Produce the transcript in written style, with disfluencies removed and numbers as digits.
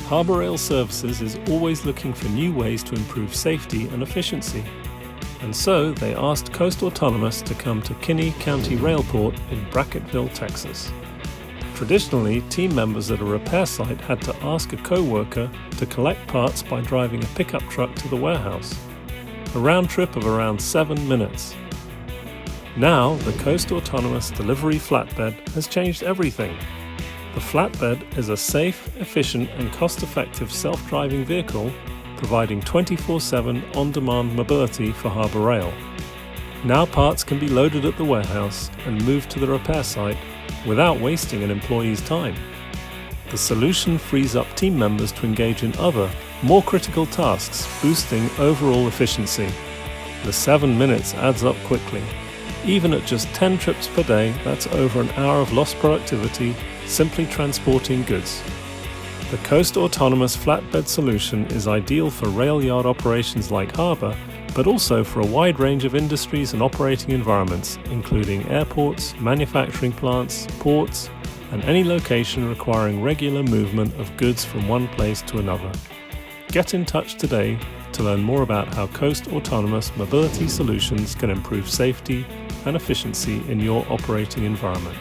Harbour Rail Services is always looking for new ways to improve safety and efficiency. And so they asked Coast Autonomous to come to Kinney County Railport in Brackettville, Texas. Traditionally, team members at a repair site had to ask a coworker to collect parts by driving a pickup truck to the warehouse, a round trip of around 7 minutes. Now, the Coast Autonomous Delivery Flatbed has changed everything. The flatbed is a safe, efficient and cost-effective self-driving vehicle providing 24/7 on-demand mobility for Harbour Rail. Now parts can be loaded at the warehouse and moved to the repair site without wasting an employee's time. The solution frees up team members to engage in other, more critical tasks, boosting overall efficiency. The 7 minutes adds up quickly. Even at just 10 trips per day, that's over an hour of lost productivity simply transporting goods. The Coast Autonomous Flatbed solution is ideal for rail yard operations like harbour, but also for a wide range of industries and operating environments, including airports, manufacturing plants, ports, and any location requiring regular movement of goods from one place to another. Get in touch today to learn more about how Coast Autonomous Mobility Solutions can improve safety and efficiency in your operating environment.